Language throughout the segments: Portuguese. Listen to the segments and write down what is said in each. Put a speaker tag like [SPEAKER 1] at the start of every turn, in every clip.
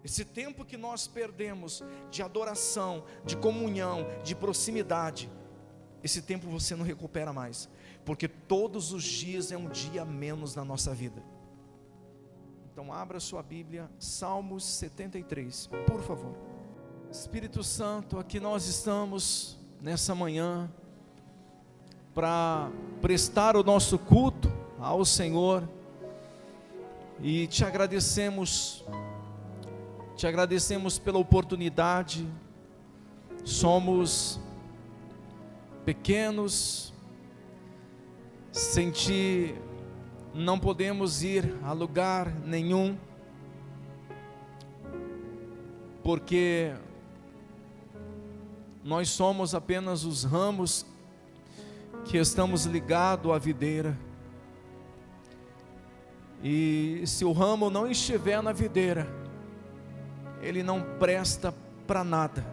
[SPEAKER 1] Esse tempo que nós perdemos de adoração, de comunhão, de proximidade, esse tempo você não recupera mais, porque todos os dias é um dia a menos na nossa vida. Então abra sua Bíblia, Salmos 73, por favor. Espírito Santo, aqui nós estamos nessa manhã para prestar o nosso culto ao Senhor e te agradecemos pela oportunidade. Somos pequenos, sem ti não podemos ir a lugar nenhum, porque nós somos apenas os ramos que estamos ligados à videira, e se o ramo não estiver na videira, ele não presta para nada,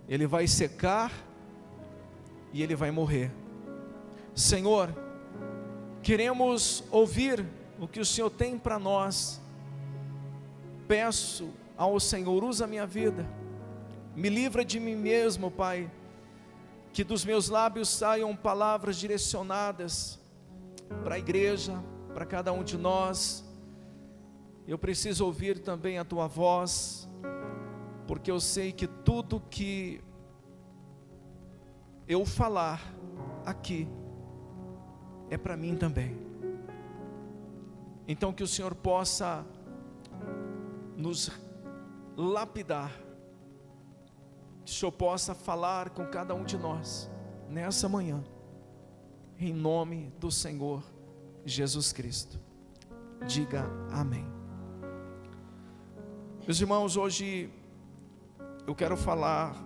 [SPEAKER 1] ele vai secar e ele vai morrer. Senhor, queremos ouvir o que o Senhor tem para nós. Peço ao Senhor, usa a minha vida, me livra de mim mesmo, Pai, que dos meus lábios saiam palavras direcionadas para a igreja, para cada um de nós. Eu preciso ouvir também a Tua voz, porque eu sei que tudo que eu falar aqui é para mim também. Então que o Senhor possa nos lapidar, que o Senhor possa falar com cada um de nós nessa manhã, em nome do Senhor Jesus Cristo. Diga amém. Meus irmãos, hoje eu quero falar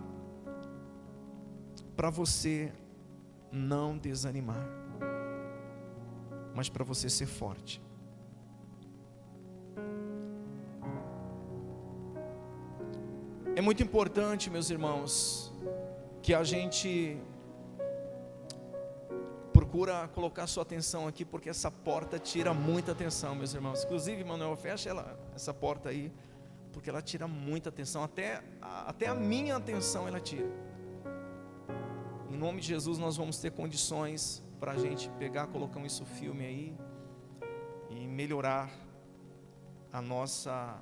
[SPEAKER 1] para você não desanimar, mas para você ser forte. É muito importante, meus irmãos, que a gente procura colocar sua atenção aqui, porque essa porta tira muita atenção, meus irmãos. Inclusive, Manuel, fecha essa porta aí, porque ela tira muita atenção, até a minha atenção ela tira. Em nome de Jesus nós vamos ter condições para a gente pegar, colocar isso filme aí e melhorar a nossa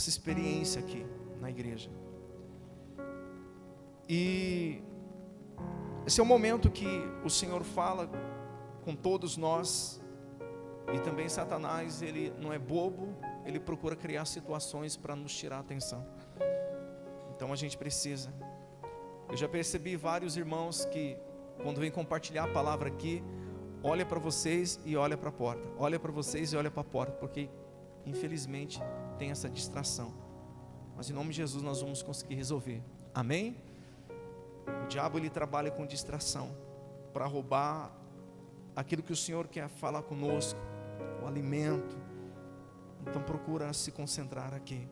[SPEAKER 1] experiência aqui na igreja. E esse é o momento que o Senhor fala com todos nós, e também Satanás, ele não é bobo, ele procura criar situações para nos tirar a atenção. Então a gente precisa. Eu já percebi vários irmãos que, quando vem compartilhar a palavra aqui, olha para vocês e olha para a porta, olha para vocês e olha para a porta, porque infelizmente tem essa distração. Mas em nome de Jesus nós vamos conseguir resolver. Amém? O diabo, ele trabalha com distração para roubar aquilo que o Senhor quer falar conosco, o alimento. Então procura se concentrar aqui.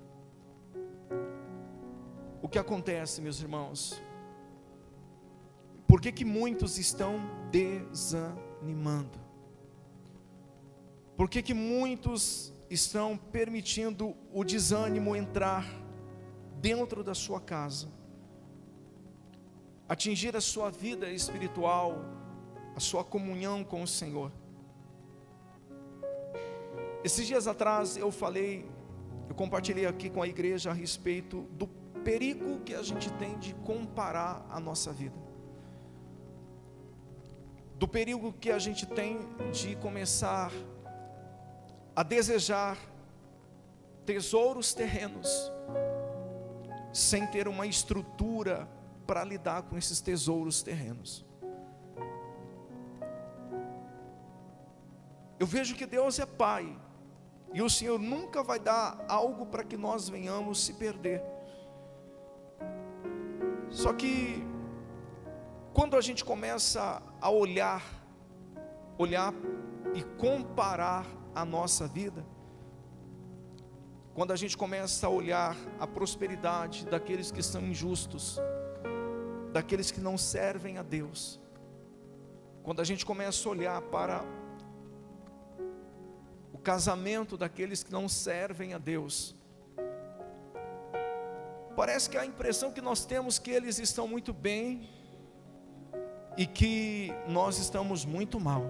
[SPEAKER 1] O que acontece, meus irmãos? Por que muitos estão desanimando? Por que muitos estão permitindo o desânimo entrar dentro da sua casa, atingir a sua vida espiritual, a sua comunhão com o Senhor? Esses dias atrás eu compartilhei aqui com a igreja a respeito do perigo que a gente tem de comparar a nossa vida, do perigo que a gente tem de começar a desejar tesouros terrenos, sem ter uma estrutura para lidar com esses tesouros terrenos. Eu vejo que Deus é Pai, e o Senhor nunca vai dar algo para que nós venhamos se perder. Só que quando a gente começa a olhar e comparar a nossa vida, quando a gente começa a olhar a prosperidade daqueles que são injustos, daqueles que não servem a Deus, quando a gente começa a olhar para o casamento daqueles que não servem a Deus. Parece que a impressão que nós temos que eles estão muito bem e que nós estamos muito mal.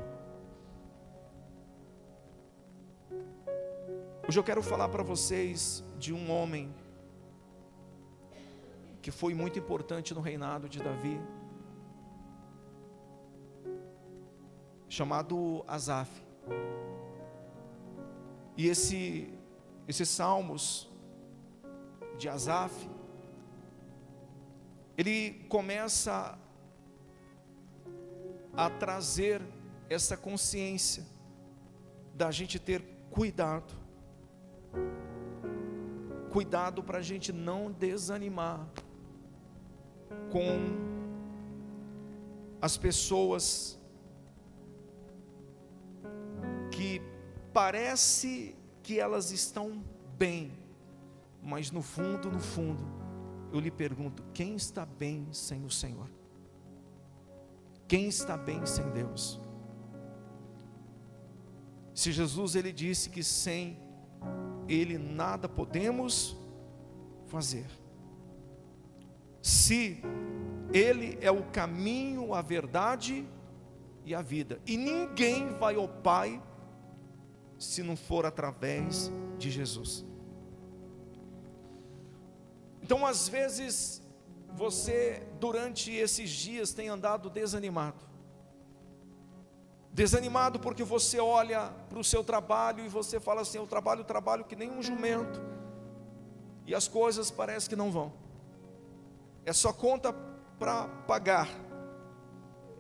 [SPEAKER 1] Hoje eu quero falar para vocês de um homem que foi muito importante no reinado de Davi, chamado Asaf. E esses salmos de Asaf, ele começa a trazer essa consciência da gente ter cuidado para a gente não desanimar com as pessoas que parece que elas estão bem, mas no fundo, eu lhe pergunto: quem está bem sem o Senhor? Quem está bem sem Deus? Se Jesus, ele disse que sem Ele nada podemos fazer. Se Ele é o caminho, a verdade e a vida, e ninguém vai ao Pai se não for através de Jesus. Então, às vezes, você durante esses dias tem andado desanimado porque você olha para o seu trabalho e você fala assim: eu trabalho que nem um jumento, e as coisas parecem que não vão, é só conta para pagar,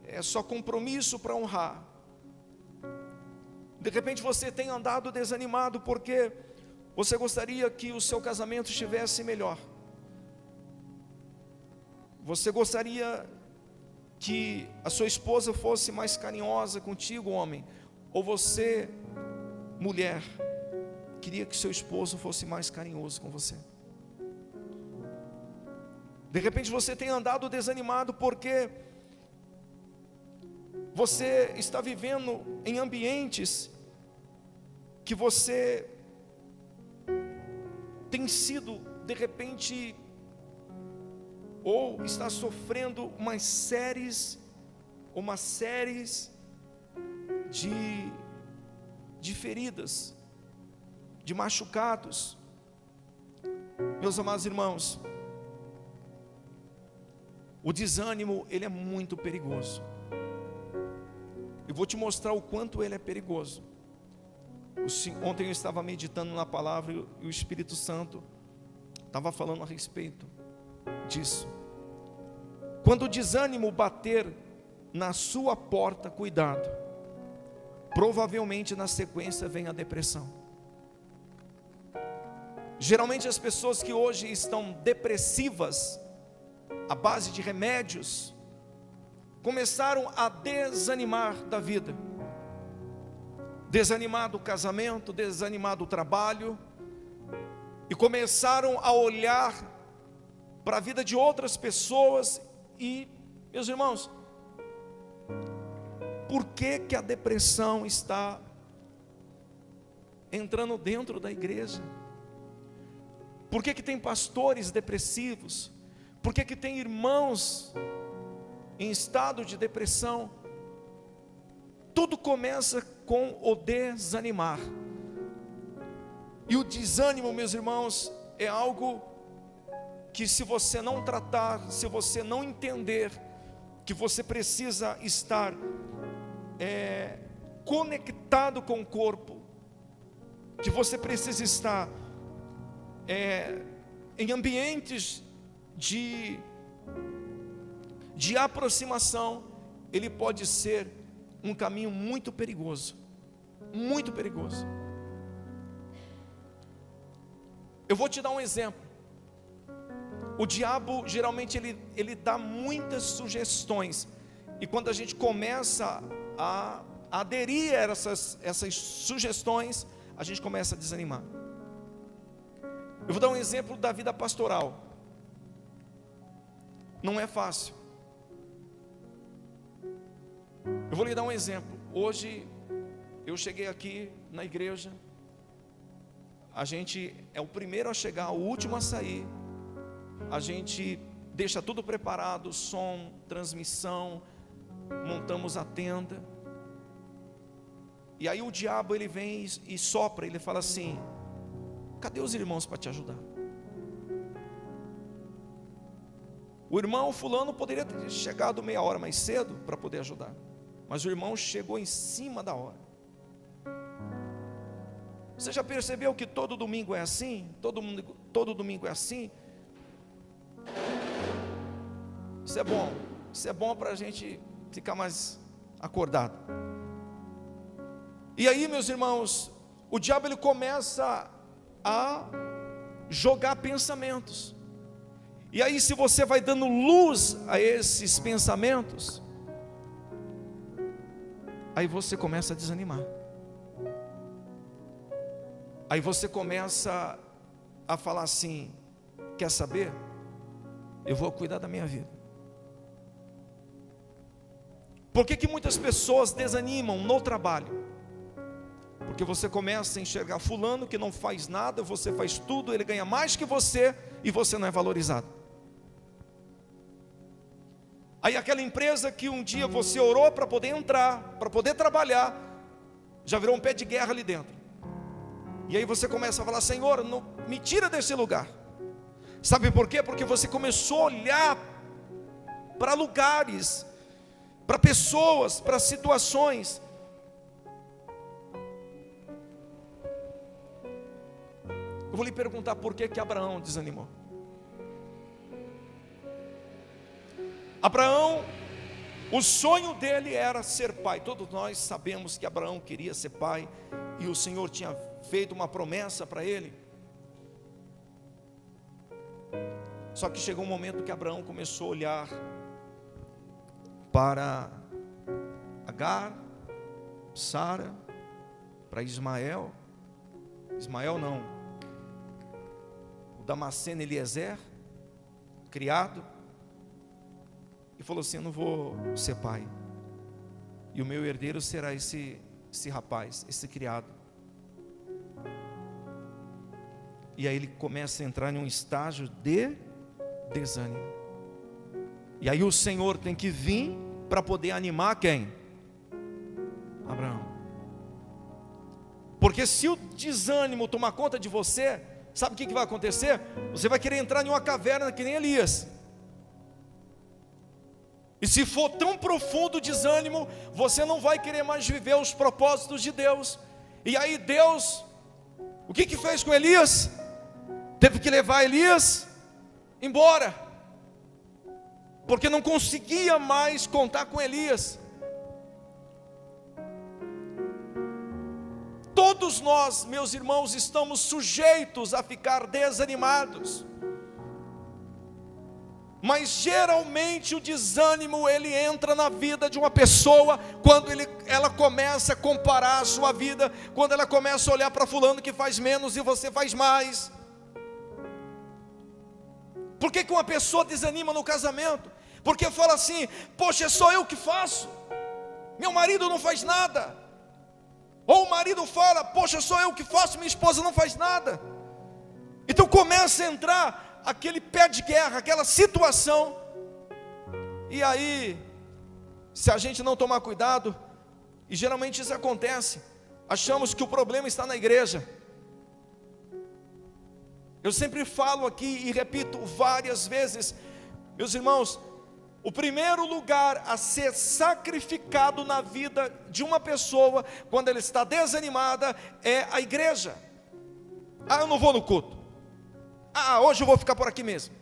[SPEAKER 1] é só compromisso para honrar. De repente você tem andado desanimado porque você gostaria que o seu casamento estivesse melhor, você gostaria que a sua esposa fosse mais carinhosa contigo, homem, ou você, mulher, queria que seu esposo fosse mais carinhoso com você. De repente você tem andado desanimado porque você está vivendo em ambientes que você tem sido, de repente, ou está sofrendo umas séries de feridas, de machucados. Meus amados irmãos, o desânimo, ele é muito perigoso. Eu vou te mostrar o quanto ele é perigoso. Ontem eu estava meditando na palavra e o Espírito Santo estava falando a respeito disso. Quando o desânimo bater na sua porta, cuidado, provavelmente na sequência vem a depressão. Geralmente as pessoas que hoje estão depressivas, à base de remédios, começaram a desanimar da vida, desanimar do casamento, desanimar do trabalho, e começaram a olhar para a vida de outras pessoas. E, meus irmãos, por que a depressão está entrando dentro da igreja? Por que tem pastores depressivos? Por que tem irmãos em estado de depressão? Tudo começa com o desanimar. E o desânimo, meus irmãos, é algo que, se você não tratar, se você não entender que você precisa estar conectado com o corpo, que você precisa estar em ambientes de aproximação, ele pode ser um caminho muito perigoso, muito perigoso. Eu vou te dar um exemplo. O diabo geralmente ele dá muitas sugestões, e quando a gente começa a aderir a essas sugestões, a gente começa a desanimar. Eu vou dar um exemplo da vida pastoral. Não é fácil. Eu vou lhe dar um exemplo. Hoje eu cheguei aqui na igreja, a gente é o primeiro a chegar, o último a sair. A gente deixa tudo preparado, som, transmissão, montamos a tenda. E aí o diabo ele vem e sopra, ele fala assim: cadê os irmãos para te ajudar? O irmão fulano poderia ter chegado meia hora mais cedo para poder ajudar, mas o irmão chegou em cima da hora. Você já percebeu que todo domingo é assim? Todo domingo é assim? Isso é bom para a gente ficar mais acordado. E aí, meus irmãos, o diabo ele começa a jogar pensamentos. E aí, se você vai dando luz a esses pensamentos, aí você começa a desanimar. Aí você começa a falar assim: quer saber? Eu vou cuidar da minha vida. Por que muitas pessoas desanimam no trabalho? Porque você começa a enxergar fulano que não faz nada, você faz tudo, ele ganha mais que você e você não é valorizado. Aí aquela empresa que um dia você orou para poder entrar, para poder trabalhar, já virou um pé de guerra ali dentro. E aí você começa a falar: Senhor, não, me tira desse lugar. Sabe por quê? Porque você começou a olhar para lugares, para pessoas, para situações. Eu vou lhe perguntar por que Abraão desanimou. Abraão, o sonho dele era ser pai. Todos nós sabemos que Abraão queria ser pai, e o Senhor tinha feito uma promessa para ele. Só que chegou um momento que Abraão começou a olhar para Agar, Sara, para Ismael não, o Damasceno Eliezer, criado, e falou assim: eu não vou ser pai, e o meu herdeiro será esse rapaz, esse criado. E aí ele começa a entrar em um estágio de desânimo. E aí o Senhor tem que vir para poder animar quem? Abraão. Porque se o desânimo tomar conta de você, sabe o que vai acontecer? Você vai querer entrar em uma caverna que nem Elias. E se for tão profundo o desânimo, você não vai querer mais viver os propósitos de Deus. E aí Deus, o que fez com Elias? Teve que levar Elias embora, porque não conseguia mais contar com Elias. Todos nós, meus irmãos, estamos sujeitos a ficar desanimados. Mas geralmente o desânimo ele entra na vida de uma pessoa quando ela começa a comparar a sua vida, quando ela começa a olhar para fulano que faz menos e você faz mais. Por que uma pessoa desanima no casamento? Porque fala assim: poxa, é só eu que faço, meu marido não faz nada. Ou o marido fala: poxa, sou eu que faço, minha esposa não faz nada. Então começa a entrar aquele pé de guerra, aquela situação. E aí, se a gente não tomar cuidado, e geralmente isso acontece, achamos que o problema está na igreja. Eu sempre falo aqui e repito várias vezes, meus irmãos, o primeiro lugar a ser sacrificado na vida de uma pessoa, quando ela está desanimada, é a igreja. Ah, eu não vou no culto. Ah, hoje eu vou ficar por aqui mesmo.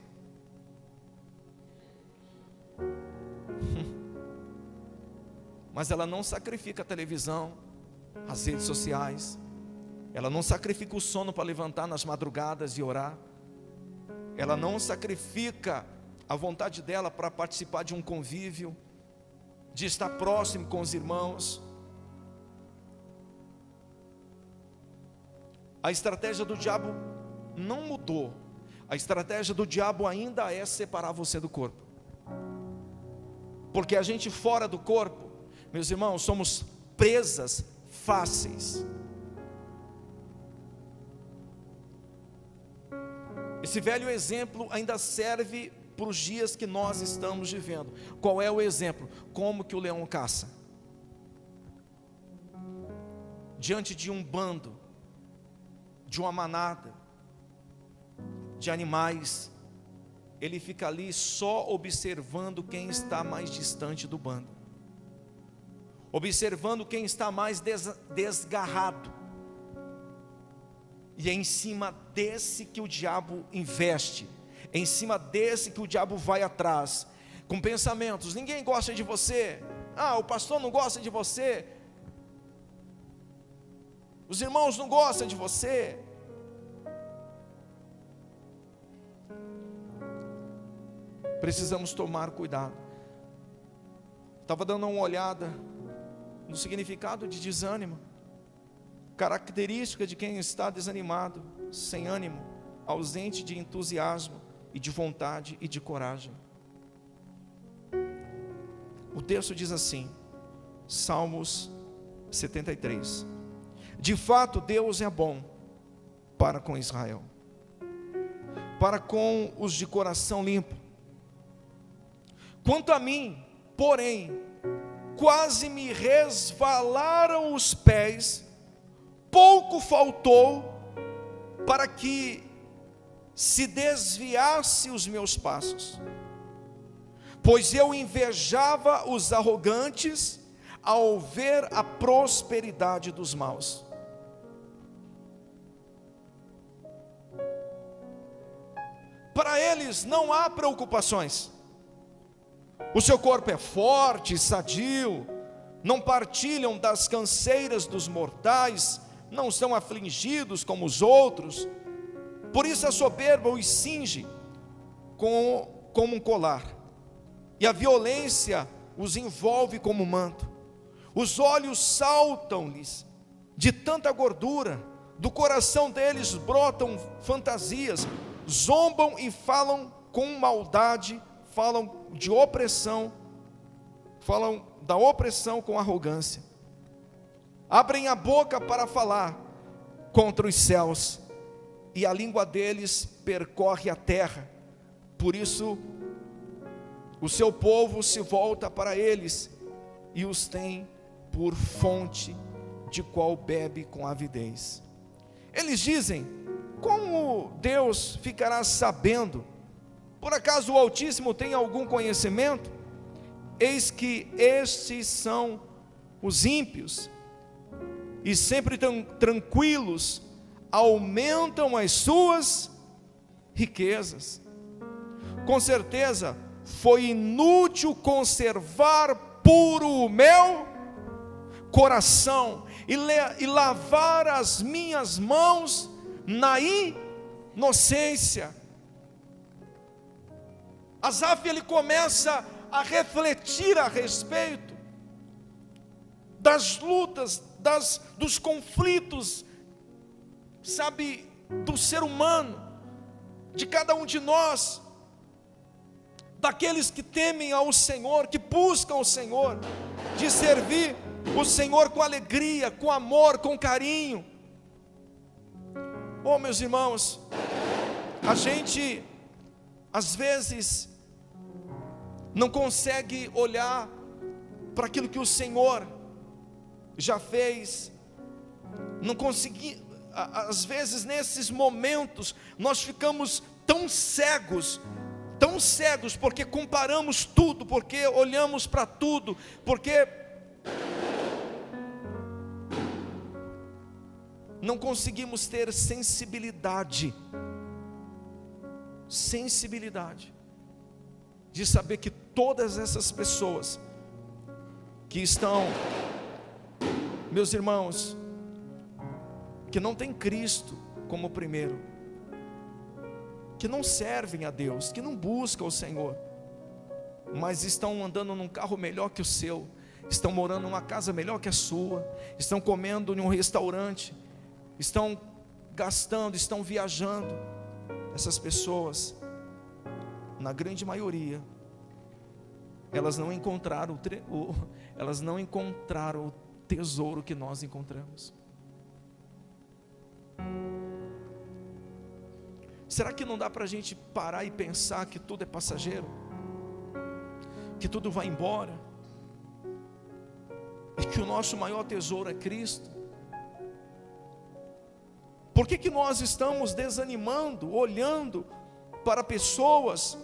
[SPEAKER 1] Mas ela não sacrifica a televisão, as redes sociais. Ela não sacrifica o sono para levantar nas madrugadas e orar. Ela não sacrifica a vontade dela para participar de um convívio, de estar próximo com os irmãos. A estratégia do diabo não mudou. A estratégia do diabo ainda é separar você do corpo. Porque a gente fora do corpo, meus irmãos, somos presas fáceis. Esse velho exemplo ainda serve para os dias que nós estamos vivendo. Qual é o exemplo? Como que o leão caça? Diante de um bando, de uma manada de animais, ele fica ali só observando quem está mais distante do bando, observando quem está mais desgarrado, e é em cima desse que o diabo investe, é em cima desse que o diabo vai atrás, com pensamentos: ninguém gosta de você, o pastor não gosta de você, os irmãos não gostam de você. Precisamos tomar cuidado. Estava dando uma olhada no significado de desânimo, característica de quem está desanimado, sem ânimo, ausente de entusiasmo e de vontade e de coragem. O texto diz assim, Salmos 73: de fato Deus é bom para com Israel, para com os de coração limpo. Quanto a mim, porém, quase me resvalaram os pés, pouco faltou para que se desviasse os meus passos, pois eu invejava os arrogantes ao ver a prosperidade dos maus. Para eles não há preocupações. O seu corpo é forte, sadio, não partilham das canseiras dos mortais, não são afligidos como os outros. Por isso a soberba os cinge como um colar, e a violência os envolve como um manto. Os olhos saltam-lhes de tanta gordura, do coração deles brotam fantasias, zombam e falam com maldade, falam de opressão, falam da opressão com arrogância. Abrem a boca para falar contra os céus, e a língua deles percorre a terra. Por isso o seu povo se volta para eles, e os tem por fonte de qual bebe com avidez. Eles dizem: como Deus ficará sabendo? Por acaso o Altíssimo tem algum conhecimento? Eis que estes são os ímpios, e sempre tão tranquilos, aumentam as suas riquezas. Com certeza foi inútil conservar puro o meu coração e lavar as minhas mãos na inocência. Asaf, ele começa a refletir a respeito das lutas, dos conflitos, sabe, do ser humano, de cada um de nós, daqueles que temem ao Senhor, que buscam o Senhor, de servir o Senhor com alegria, com amor, com carinho. Oh, meus irmãos, a gente às vezes não consegue olhar para aquilo que o Senhor já fez, não consegui, às vezes nesses momentos nós ficamos tão cegos, porque comparamos tudo, porque olhamos para tudo, porque não conseguimos ter sensibilidade de saber que todas essas pessoas que estão, meus irmãos, que não têm Cristo como primeiro, que não servem a Deus, que não buscam o Senhor, mas estão andando num carro melhor que o seu, estão morando numa casa melhor que a sua, estão comendo em um restaurante, estão gastando, estão viajando. Essas pessoas, na grande maioria, elas não encontraram o tesouro que nós encontramos. Será que não dá para a gente parar e pensar que tudo é passageiro? Que tudo vai embora? E que o nosso maior tesouro é Cristo? Por que nós estamos desanimando, olhando para pessoas,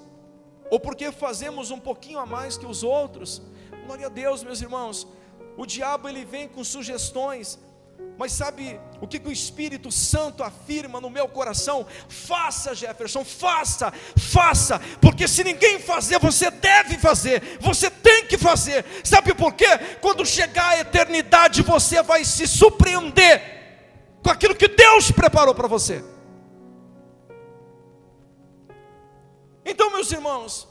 [SPEAKER 1] ou porque fazemos um pouquinho a mais que os outros? Glória a Deus, meus irmãos. O diabo ele vem com sugestões, mas sabe o que o Espírito Santo afirma no meu coração? Faça, Jefferson, faça, porque se ninguém fazer, você deve fazer, você tem que fazer. Sabe por quê? Quando chegar a eternidade, você vai se surpreender com aquilo que Deus preparou para você. Então, meus irmãos,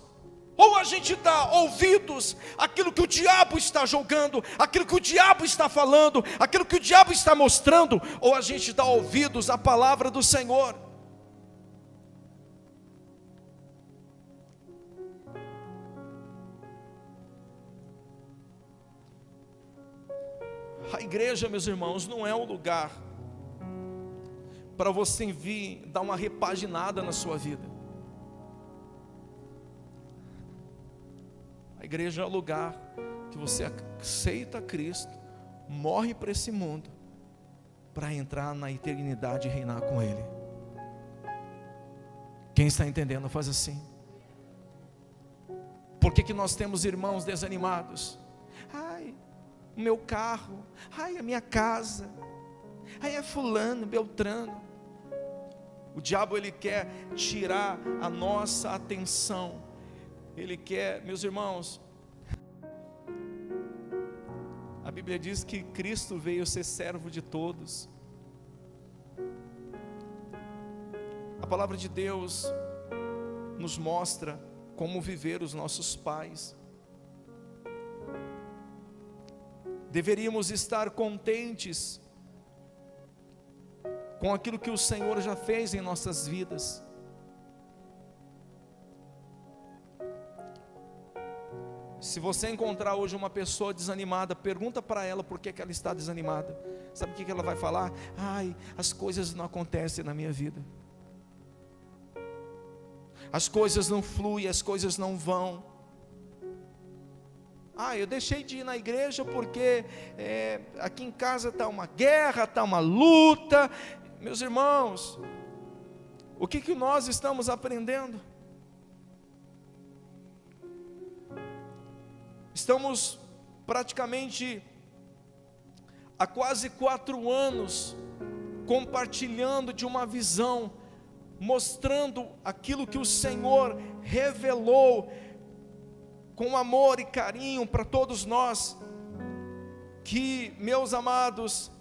[SPEAKER 1] ou a gente dá ouvidos àquilo que o diabo está julgando, àquilo que o diabo está falando, àquilo que o diabo está mostrando, ou a gente dá ouvidos à palavra do Senhor. A igreja, meus irmãos, não é um lugar para você vir dar uma repaginada na sua vida. A igreja é o lugar que você aceita Cristo, morre para esse mundo, para entrar na eternidade e reinar com Ele. Quem está entendendo faz assim. Por que nós temos irmãos desanimados? Ai, o meu carro, ai, a minha casa, ai, é fulano, beltrano. O diabo ele quer tirar a nossa atenção. Ele quer, meus irmãos, a Bíblia diz que Cristo veio ser servo de todos. A palavra de Deus nos mostra como viver os nossos pais. Deveríamos estar contentes com aquilo que o Senhor já fez em nossas vidas. Se você encontrar hoje uma pessoa desanimada, pergunta para ela por que ela está desanimada. Sabe o que ela vai falar? Ai, as coisas não acontecem na minha vida. As coisas não fluem, as coisas não vão. Eu deixei de ir na igreja porque aqui em casa está uma guerra, está uma luta. Meus irmãos, o que nós estamos aprendendo? Estamos praticamente há quase 4 anos compartilhando de uma visão, mostrando aquilo que o Senhor revelou com amor e carinho para todos nós, que, meus amados,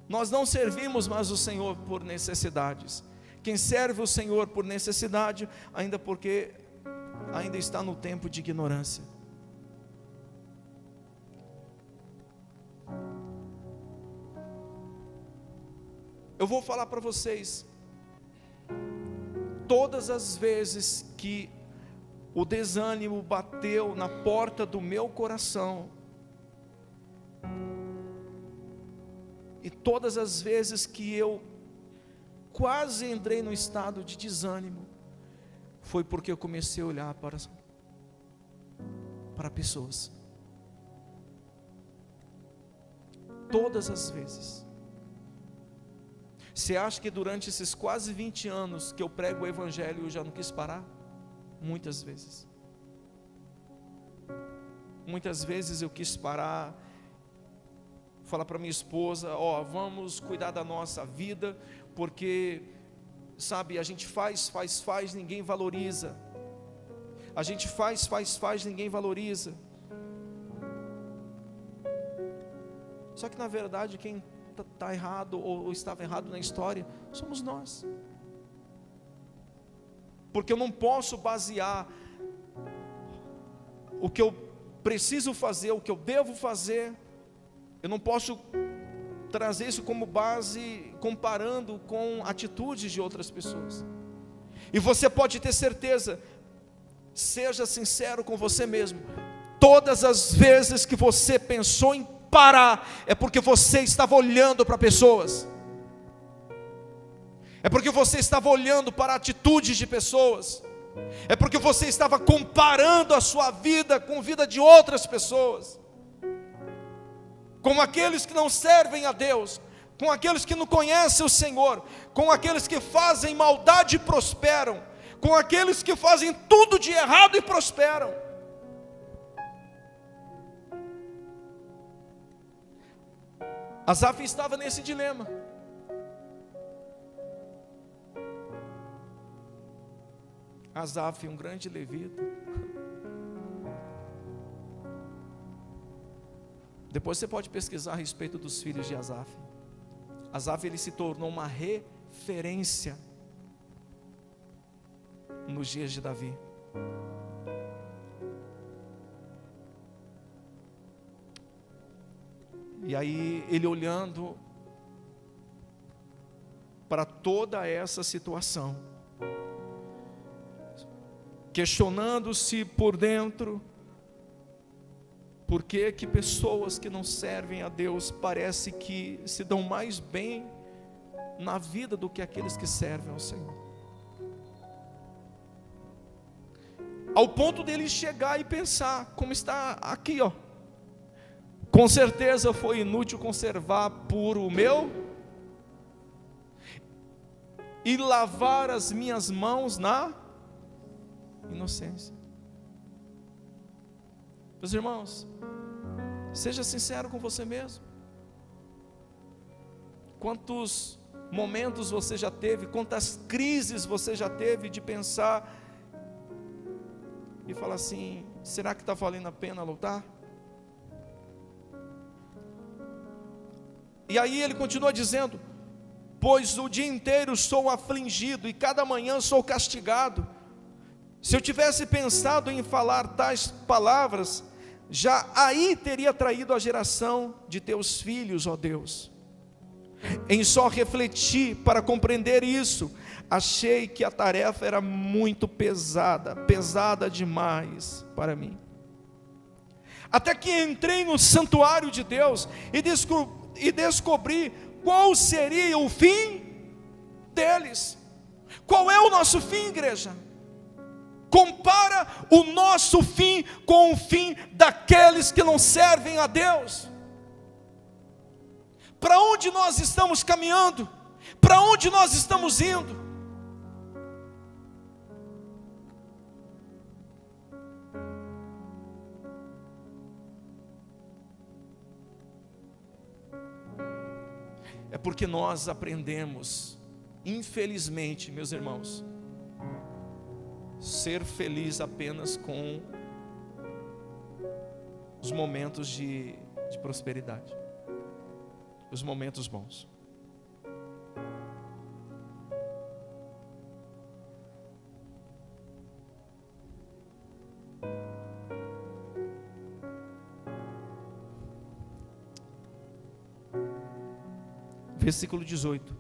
[SPEAKER 1] nós não servimos mais o Senhor por necessidades. Quem serve o Senhor por necessidade, ainda está no tempo de ignorância. Eu vou falar para vocês, todas as vezes que o desânimo bateu na porta do meu coração, e todas as vezes que eu quase entrei no estado de desânimo, foi porque eu comecei a olhar para pessoas. Todas as vezes. Você acha que durante esses quase 20 anos que eu prego o Evangelho, eu já não quis parar? Muitas vezes. Muitas vezes eu quis parar, falar para minha esposa, vamos cuidar da nossa vida, porque, sabe, a gente faz, ninguém valoriza. A gente faz, ninguém valoriza. Só que na verdade quem está errado ou estava errado na história somos nós. Porque eu não posso basear o que eu preciso fazer, o que eu devo fazer, eu não posso trazer isso como base comparando com atitudes de outras pessoas. E você pode ter certeza, seja sincero com você mesmo, todas as vezes que você pensou em parar, é porque você estava olhando para pessoas. É porque você estava olhando para atitudes de pessoas. É porque você estava comparando a sua vida com a vida de outras pessoas, com aqueles que não servem a Deus, com aqueles que não conhecem o Senhor, com aqueles que fazem maldade e prosperam, com aqueles que fazem tudo de errado e prosperam. Asaf estava nesse dilema. Asaf, um grande levita. Depois você pode pesquisar a respeito dos filhos de Asaf. Asaf, ele se tornou uma referência nos dias de Davi. E aí ele olhando para toda essa situação, questionando-se por dentro, por que pessoas que não servem a Deus parece que se dão mais bem na vida do que aqueles que servem ao Senhor. Ao ponto dele chegar e pensar, como está aqui, ó. Com certeza foi inútil conservar puro o meu e lavar as minhas mãos na inocência. Meus irmãos, seja sincero com você mesmo. Quantos momentos você já teve, quantas crises você já teve de pensar e falar assim: será que está valendo a pena lutar? E aí ele continua dizendo: pois o dia inteiro sou afligido e cada manhã sou castigado. Se eu tivesse pensado em falar tais palavras, já aí teria traído a geração de teus filhos, ó Deus. Em só refletir para compreender isso, achei que a tarefa era muito pesada, pesada demais para mim. Até que entrei no santuário de Deus e descobri qual seria o fim deles. Qual é o nosso fim, igreja? Compara o nosso fim com o fim daqueles que não servem a Deus. Para onde nós estamos caminhando? Para onde nós estamos indo? É porque nós aprendemos, infelizmente, meus irmãos, ser feliz apenas com os momentos de prosperidade, os momentos bons. Versículo 18: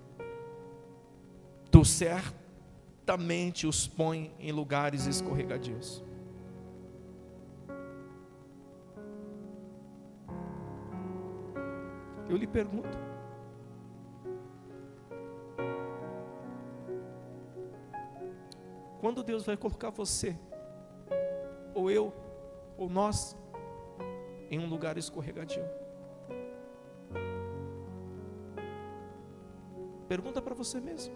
[SPEAKER 1] tu certamente os põe em lugares escorregadios. Eu lhe pergunto, quando Deus vai colocar você, ou eu, ou nós, em um lugar escorregadio? Pergunta para você mesmo.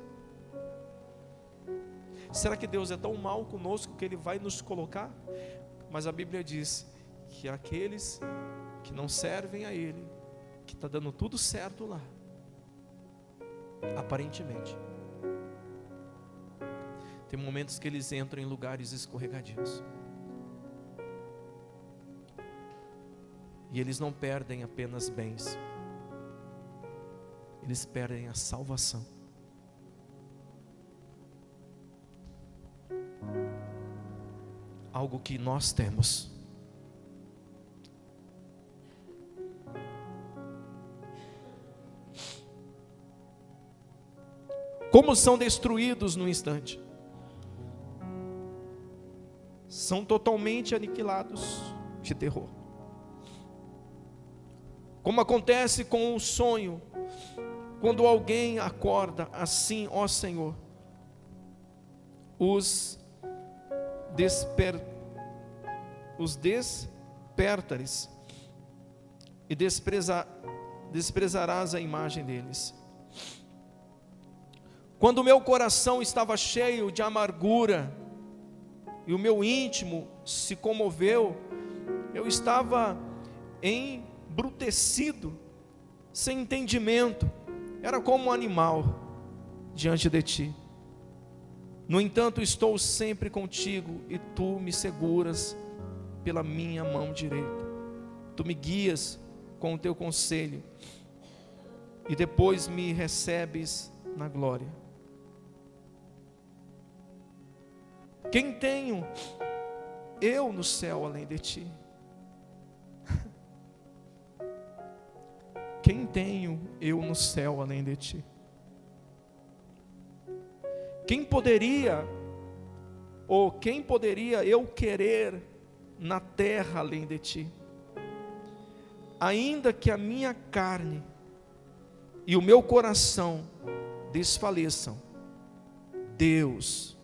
[SPEAKER 1] Será que Deus é tão mal conosco que Ele vai nos colocar? Mas a Bíblia diz que aqueles que não servem a Ele, que está dando tudo certo lá, aparentemente, tem momentos que eles entram em lugares escorregadios, e eles não perdem apenas bens, eles perdem a salvação. Algo que nós temos. Como são destruídos no instante? São totalmente aniquilados de terror. Como acontece com o sonho, Quando alguém acorda assim, ó Senhor, os despertares e desprezarás a imagem deles. Quando o meu coração estava cheio de amargura e o meu íntimo se comoveu, eu estava embrutecido, sem entendimento, era como um animal diante de ti. No entanto, estou sempre contigo e tu me seguras pela minha mão direita. Tu me guias com o teu conselho e depois me recebes na glória. Quem tenho eu no céu além de ti? Quem tenho eu no céu além de ti? Quem poderia eu querer na terra além de ti? Ainda que a minha carne e o meu coração desfaleçam, Deus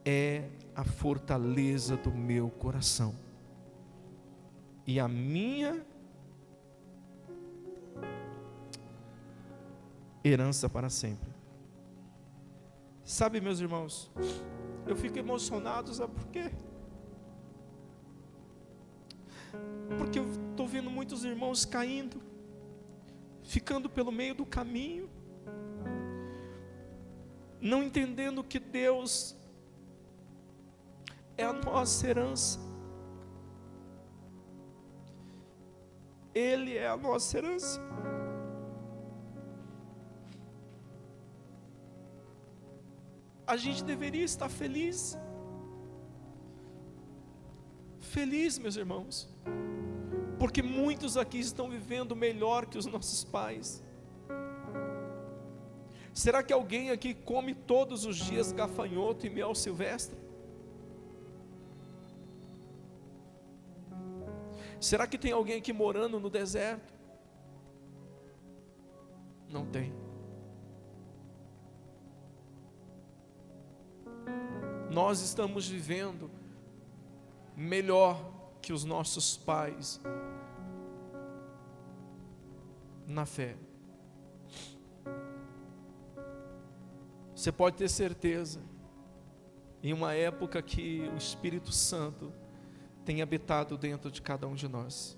[SPEAKER 1] é a fortaleza do meu coração e a minha herança para sempre. Sabe, meus irmãos, eu fico emocionado, sabe por quê? Porque eu estou vendo muitos irmãos caindo, ficando pelo meio do caminho, não entendendo que Deus é a nossa herança. Ele é a nossa herança. A gente deveria estar feliz. Feliz, meus irmãos, porque muitos aqui estão vivendo melhor que os nossos pais. Será que alguém aqui come todos os dias gafanhoto e mel silvestre? Será que tem alguém aqui morando no deserto? Não tem. Nós estamos vivendo melhor que os nossos pais na fé. Você pode ter certeza, em uma época que o Espírito Santo tem habitado dentro de cada um de nós.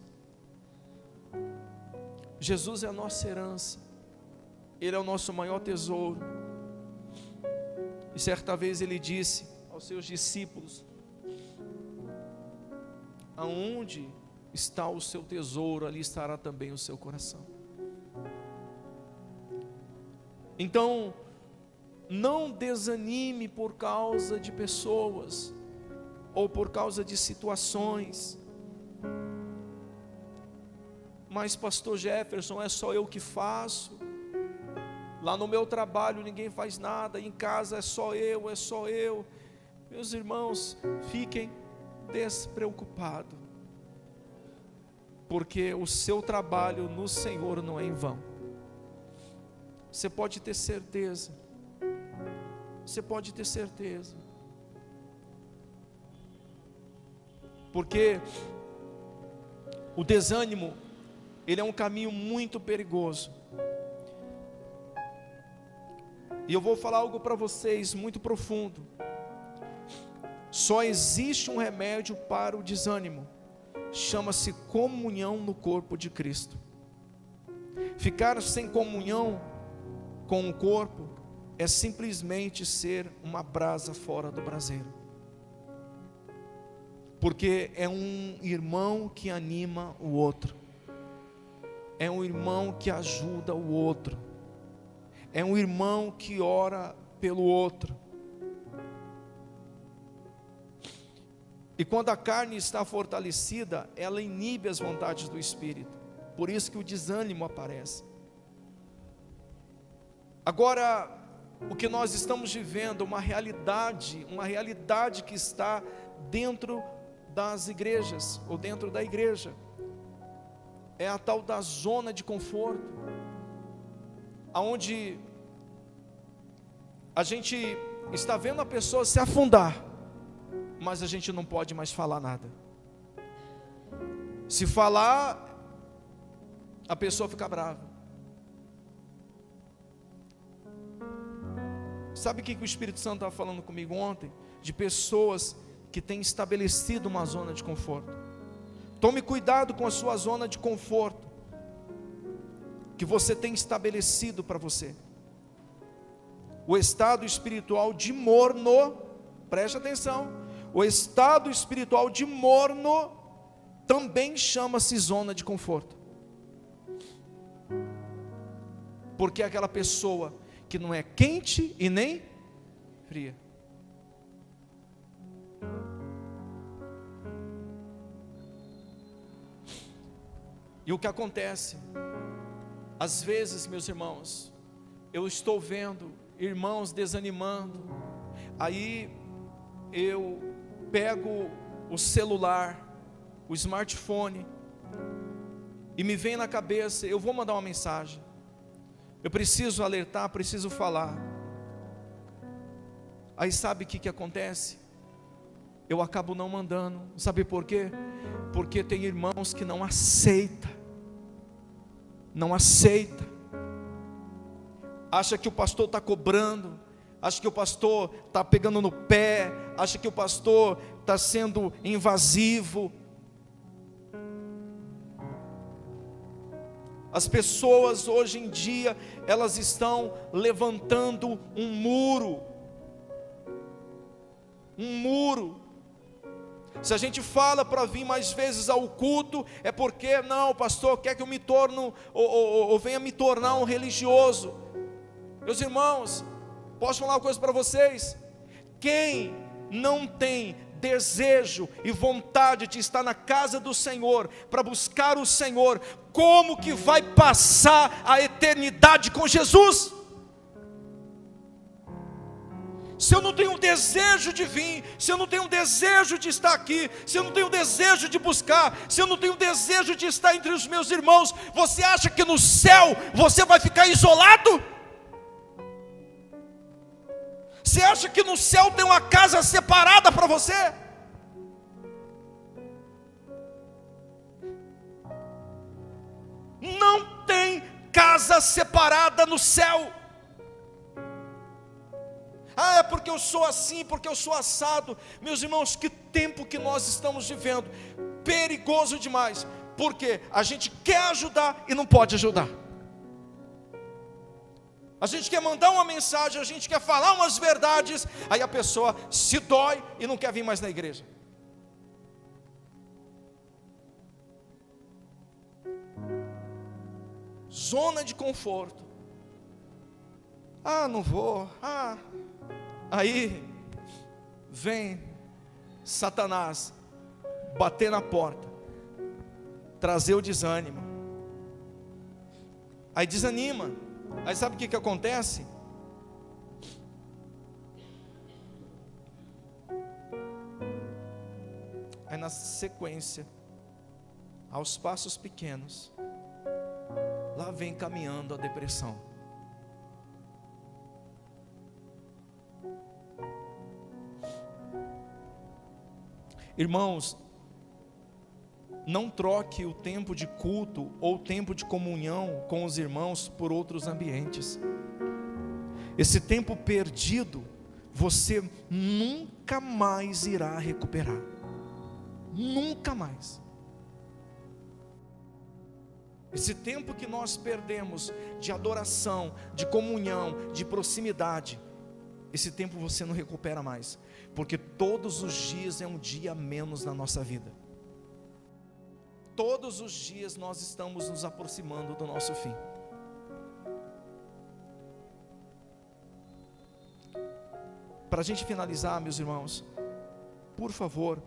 [SPEAKER 1] Jesus é a nossa herança, Ele é o nosso maior tesouro. E certa vez Ele disse aos seus discípulos: aonde está o seu tesouro, ali estará também o seu coração. Então, não desanime por causa de pessoas, ou por causa de situações. Mas pastor Jefferson, é só eu que faço. Lá no meu trabalho ninguém faz nada, em casa é só eu. Meus irmãos, fiquem despreocupados, porque o seu trabalho no Senhor não é em vão. Você pode ter certeza, porque o desânimo, ele é um caminho muito perigoso. E eu vou falar algo para vocês muito profundo. Só existe um remédio para o desânimo, chama-se comunhão no corpo de Cristo. Ficar sem comunhão com o corpo é simplesmente ser uma brasa fora do braseiro, porque é um irmão que anima o outro, é um irmão que ajuda o outro, é um irmão que ora pelo outro. E quando a carne está fortalecida, ela inibe as vontades do Espírito. Por isso que o desânimo aparece. Agora, o que nós estamos vivendo, uma realidade que está dentro das igrejas, ou dentro da igreja, é a tal da zona de conforto. aonde a gente está vendo a pessoa se afundar, mas a gente não pode mais falar nada. Se falar, a pessoa fica brava. Sabe o que o Espírito Santo estava falando comigo ontem? De pessoas que têm estabelecido uma zona de conforto. Tome cuidado com a sua zona de conforto que você tem estabelecido para você. O estado espiritual de morno, preste atenção, o estado espiritual de morno também chama-se zona de conforto. Porque é aquela pessoa que não é quente e nem fria. E o que acontece? Às vezes, meus irmãos, eu estou vendo irmãos desanimando, aí eu pego o celular, o smartphone, e me vem na cabeça, eu vou mandar uma mensagem, eu preciso alertar, preciso falar. Aí sabe o que acontece? Eu acabo não mandando. Sabe por quê? Porque tem irmãos que não aceitam. Não aceita. Acha que o pastor está cobrando, acha que o pastor está pegando no pé, acha que o pastor está sendo invasivo. As pessoas hoje em dia, elas estão levantando um muro. Um muro. Se a gente fala para vir mais vezes ao culto, é porque, não, o pastor quer que eu me torne, ou venha me tornar um religioso. Meus irmãos, posso falar uma coisa para vocês? Quem não tem desejo e vontade de estar na casa do Senhor, para buscar o Senhor, como que vai passar a eternidade com Jesus? Se eu não tenho desejo de vir, se eu não tenho desejo de estar aqui, se eu não tenho desejo de buscar, se eu não tenho desejo de estar entre os meus irmãos, você acha que no céu você vai ficar isolado? Você acha que no céu tem uma casa separada para você? Não tem casa separada no céu. Ah, é porque eu sou assim, porque eu sou assado. Meus irmãos, que tempo que nós estamos vivendo, perigoso demais, porque a gente quer ajudar e não pode ajudar. A gente quer mandar uma mensagem, a gente quer falar umas verdades, aí a pessoa se dói e não quer vir mais na igreja. Zona de conforto. Ah, não vou. Aí vem Satanás bater na porta, trazer o desânimo. Aí desanima. Aí sabe o que acontece? Aí na sequência, aos passos pequenos, lá vem caminhando a depressão. Irmãos, não troque o tempo de culto ou o tempo de comunhão com os irmãos por outros ambientes. Esse tempo perdido, você nunca mais irá recuperar. Nunca mais. Esse tempo que nós perdemos de adoração, de comunhão, de proximidade, esse tempo você não recupera mais, porque todos os dias é um dia a menos na nossa vida. Todos os dias nós estamos nos aproximando do nosso fim. Para a gente finalizar, meus irmãos, por favor,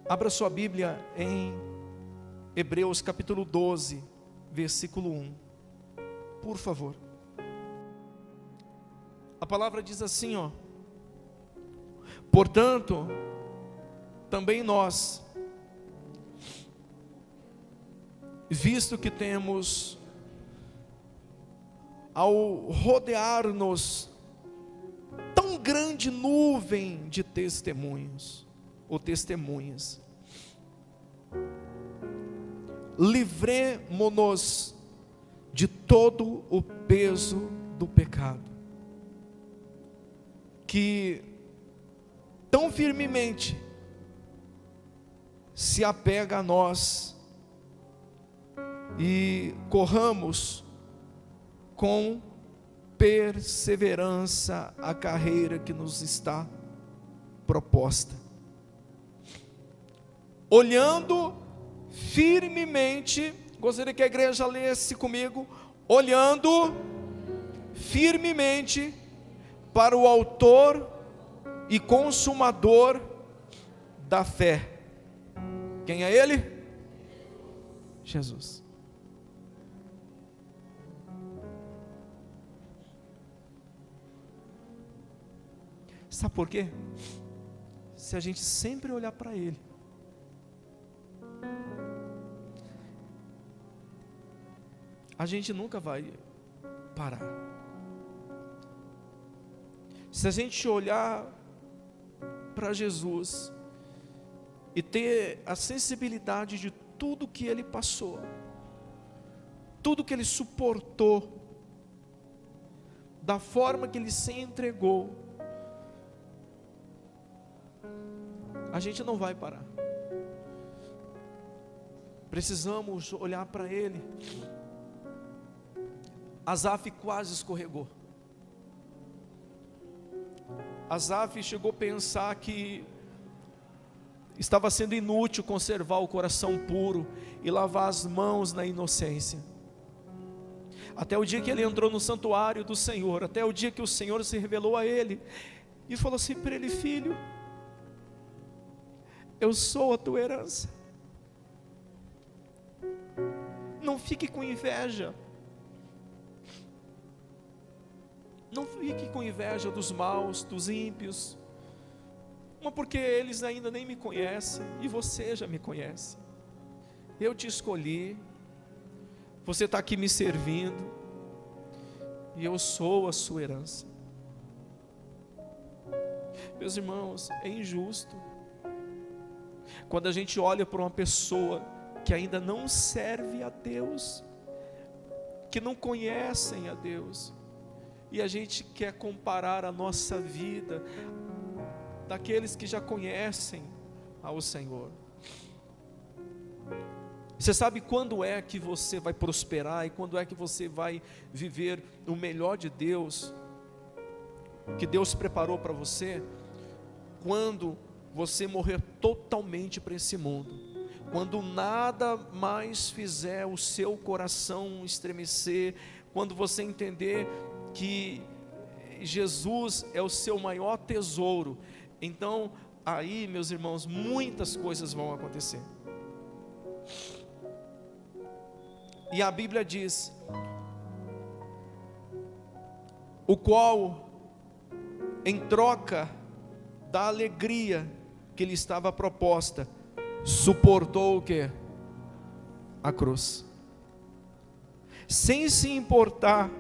[SPEAKER 1] abra sua Bíblia em Hebreus capítulo 12, versículo 1. Por favor. A palavra diz assim, ó: portanto, também nós, visto que temos ao rodear-nos tão grande nuvem de testemunhos ou testemunhas, livremo-nos de todo o peso do pecado, que tão firmemente se apega a nós, e corramos com perseverança a carreira que nos está proposta, olhando firmemente. Gostaria que a igreja lesse comigo: olhando firmemente para o autor e consumador da fé. Quem é ele? Jesus. Sabe por quê? Se a gente sempre olhar para ele, a gente nunca vai parar. Se a gente olhar para Jesus e ter a sensibilidade de tudo que ele passou, tudo que ele suportou, da forma que ele se entregou, a gente não vai parar. Precisamos olhar para ele. Asaf quase escorregou. Asaf chegou a pensar que estava sendo inútil conservar o coração puro e lavar as mãos na inocência, até o dia que ele entrou no santuário do Senhor, até o dia que o Senhor se revelou a ele e falou assim para ele: filho, eu sou a tua herança, não fique com inveja, não fique com inveja dos maus, dos ímpios, porque eles ainda nem me conhecem, e você já me conhece. Eu te escolhi, você está aqui me servindo, e eu sou a sua herança. Meus irmãos, é injusto quando a gente olha para uma pessoa que ainda não serve a Deus, que não conhecem a Deus, e a gente quer comparar a nossa vida daqueles que já conhecem ao Senhor. Você sabe quando é que você vai prosperar e quando é que você vai viver o melhor de Deus, que Deus preparou para você? Quando você morrer totalmente para esse mundo, quando nada mais fizer o seu coração estremecer, quando você entender que Jesus é o seu maior tesouro, então aí, meus irmãos, muitas coisas vão acontecer. E a Bíblia diz: o qual, em troca da alegria que lhe estava proposta, suportou o quê? A cruz, sem se importar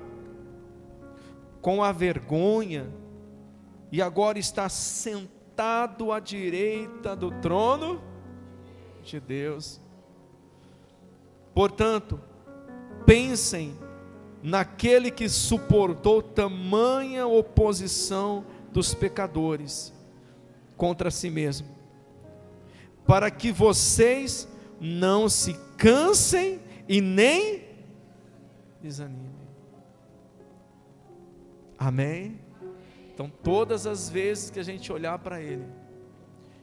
[SPEAKER 1] com a vergonha, e agora está sentado à direita do trono de Deus. Portanto, pensem naquele que suportou tamanha oposição dos pecadores contra si mesmo, para que vocês não se cansem e nem desanimem. Amém? Então, todas as vezes que a gente olhar para Ele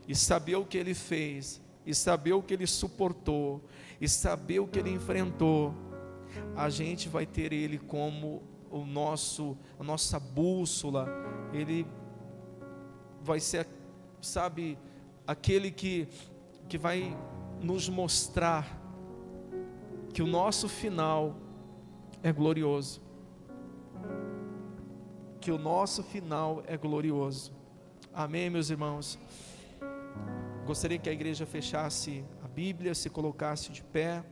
[SPEAKER 1] e saber o que Ele fez, e saber o que Ele suportou, e saber o que Ele enfrentou, a gente vai ter Ele como a nossa bússola. Ele vai ser, sabe, aquele que vai nos mostrar que o nosso final é glorioso, que o nosso final é glorioso. Amém, meus irmãos? Gostaria que a igreja fechasse a Bíblia, se colocasse de pé.